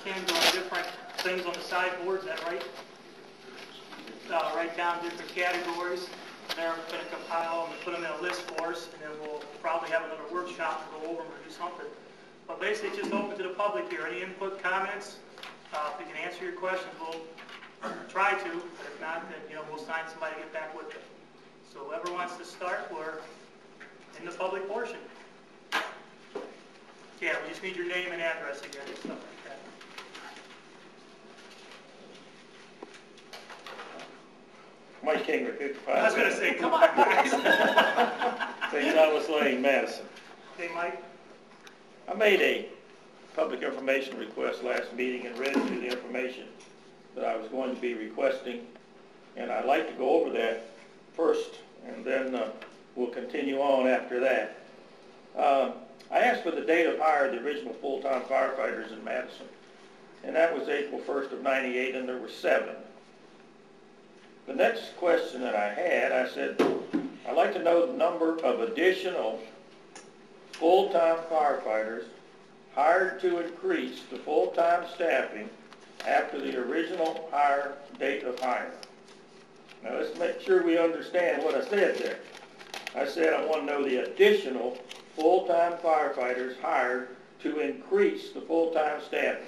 Ken, doing different things on the sideboard, is that right? Write down different categories. They're going to compile them and put them in a list for us, and then we'll probably have another workshop to go over them or do something. But basically, it's just open to the public here. Any input, comments? If we can answer your questions, we'll try to. But if not, then we'll sign somebody to get back with it. So whoever wants to start, we're in the public portion. Yeah, we just need your name and address again and stuff like that. Mike King, 55. I was going to say, come on, guys. St. Thomas Lane, Madison. Hey, Mike. I made a public information request last meeting and read through the information that I was going to be requesting, and I'd like to go over that first, and then we'll continue on after that. I asked for the date of hire of the original full-time firefighters in Madison, and that was April 1st of '98, and there were 7. The next question that I had, I said, I'd like to know the number of additional full-time firefighters hired to increase the full-time staffing after the original date of hire. Now let's make sure we understand what I said there. I said I want to know the additional full-time firefighters hired to increase the full-time staffing.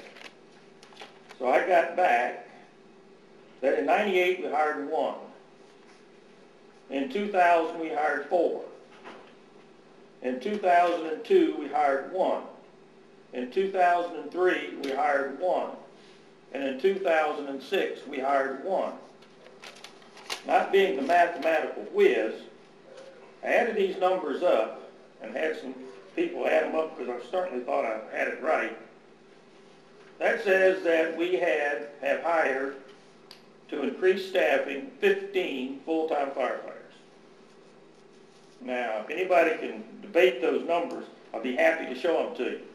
So I got back that in '98 we hired 1. In 2000 we hired 4. In 2002 we hired 1. In 2003 we hired 1. And in 2006 we hired 1. Not being the mathematical whiz, I added these numbers up and had some people add them up because I certainly thought I had it right. That says that we have hired, to increase staffing, 15 full-time firefighters. Now, if anybody can debate those numbers, I'll be happy to show them to you.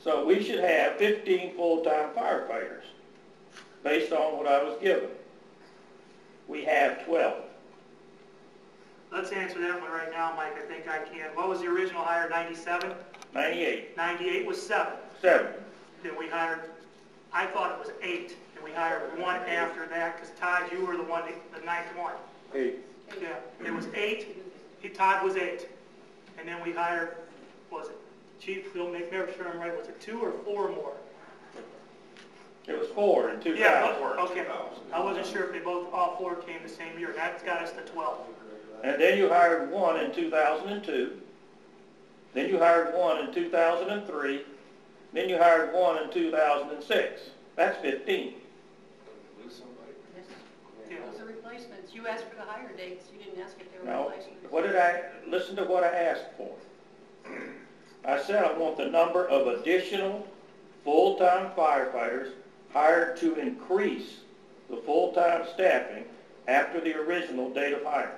So we should have 15 full-time firefighters based on what I was given. We have 12. Let's answer that one right now, Mike. I think I can. What was the original hire, 97? 98. 98 was 7. 7. Then we hired, I thought it was 8. And we hired 1 after that, because Todd, you were the one, the 9th one. 8. Yeah, it was 8. Todd was 8. And then we hired, was it, Chief, Bill, make sure I'm right, was it 2 or 4 more? It was 4 in 2000. Yeah, okay. I wasn't sure if they all 4 came the same year. That's got us to 12. And then you hired 1 in 2002. Then you hired 1 in 2003. Then you hired 1 in 2006. That's 15. Those are replacements. You asked for the hire dates. You didn't ask if they were Now, replacements. listen to what I asked for. I said I want the number of additional full-time firefighters hired to increase the full-time staffing after the original date of hire.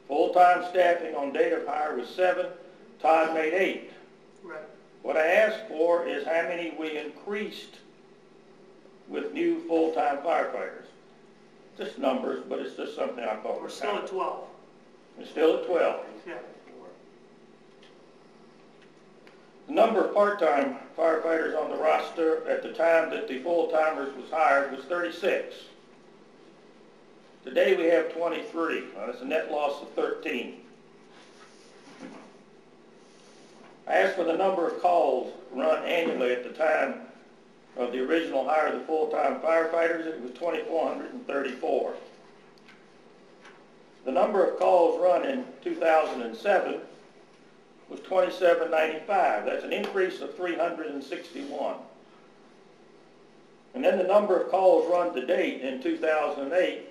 Full-time staffing on date of hire was 7. Todd made 8. Right. What I asked for is how many we increased with new full-time firefighters. Just numbers, but it's just something I thought We're was still at 12. We're still at 12. Yeah. The number of part-time firefighters on the roster at the time that the full-timers was hired was 36. Today we have 23. That's a net loss of 13. I asked for the number of calls run annually at the time of the original hire of the full-time firefighters. It was 2,434. The number of calls run in 2007 was 2,795. That's an increase of 361. And then the number of calls run to date in 2008,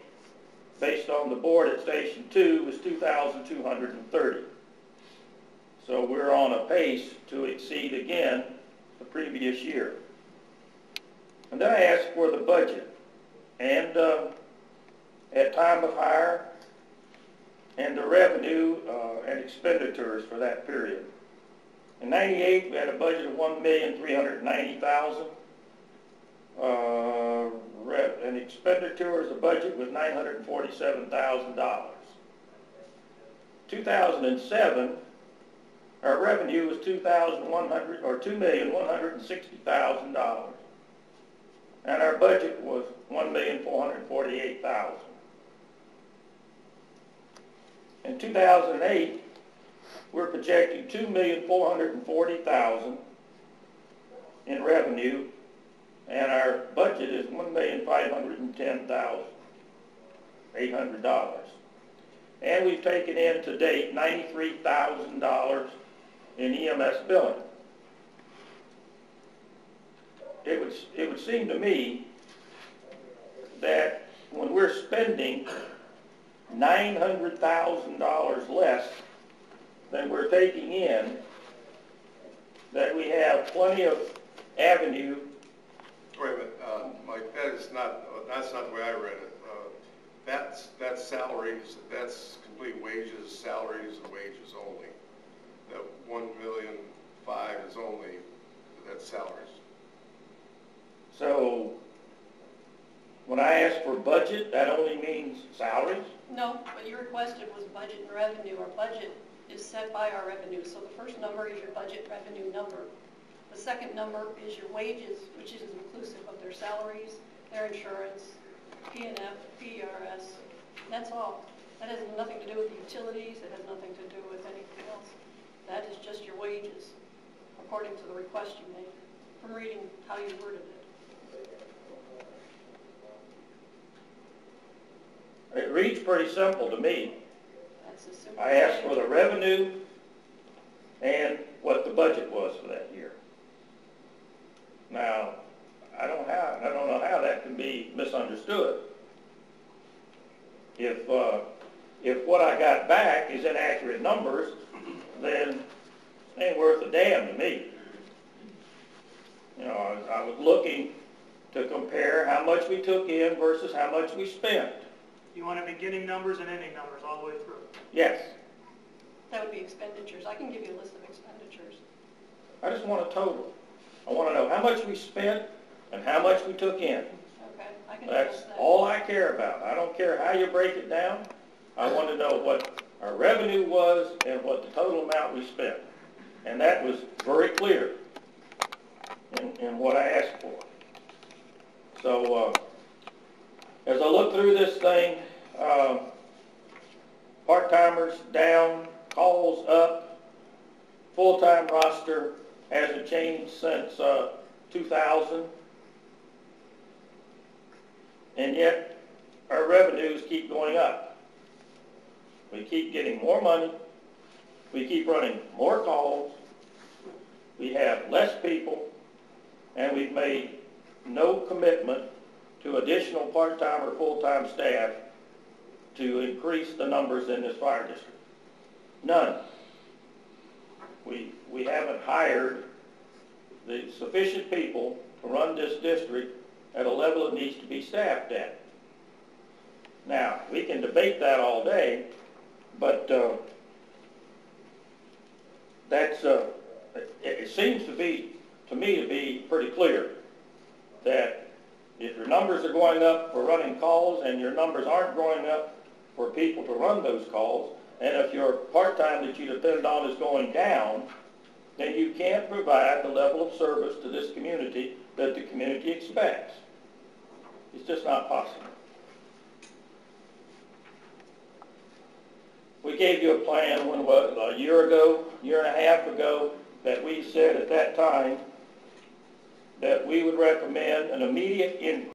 based on the board at Station 2, was 2,230. So we're on a pace to exceed again the previous year. And then I asked for the budget and at time of hire and the revenue and expenditures for that period. In '98 we had a budget of $1,390,000. And expenditures, the budget was $947,000. 2007 our revenue was $2,160,000. And our budget was $1,448,000. In 2008, we're projecting $2,440,000 in revenue, and our budget is $1,510,800. And we've taken in to date $93,000 in EMS billing. It would seem to me that when we're spending $900,000 less than we're taking in, that we have plenty of avenue. Wait a minute, Mike, that's not the way I read it. That's salaries, that's complete wages, salaries and wages only. That $1,000,005 is only, that's salaries. So when I ask for budget, that only means salaries? No, what you requested was budget and revenue. Our budget is set by our revenue. So the first number is your budget revenue number. The second number is your wages, which is inclusive of their salaries, their insurance, P&F, PRS. That's all. That has nothing to do with the utilities. It has nothing to do with anything else. That is just your wages, according to the request you made, from reading how you worded it. It reads pretty simple to me. That's a simple I asked for thing. the revenue and what the budget was for that year. Now, I don't know how that can be misunderstood. If what I got back is inaccurate numbers, then it ain't worth a damn to me. You know, I was looking to compare how much we took in versus how much we spent. You want beginning numbers and ending numbers all the way through. Yes. That would be expenditures. I can give you a list of expenditures. I just want a total. I want to know how much we spent and how much we took in. Okay, I can That's address that. all I care about. I don't care how you break it down. I want to know what our revenue was and what the total amount we spent. And that was very clear in what I asked for. So as I look through this thing, part-timers down, calls up, full-time roster hasn't changed since 2000. And yet our revenues keep going up. We keep getting more money. We keep running more calls. We have less people, and we've made no commitment to additional part-time or full-time staff to increase the numbers in this fire district. None. We haven't hired the sufficient people to run this district at a level it needs to be staffed at. Now, we can debate that all day, but it seems to me to be pretty clear that if your numbers are going up for running calls and your numbers aren't going up for people to run those calls, and if your part-time that you depend on is going down, then you can't provide the level of service to this community that the community expects. It's just not possible. We gave you a plan a year ago, year and a half ago, that we said at that time that we would recommend an immediate increase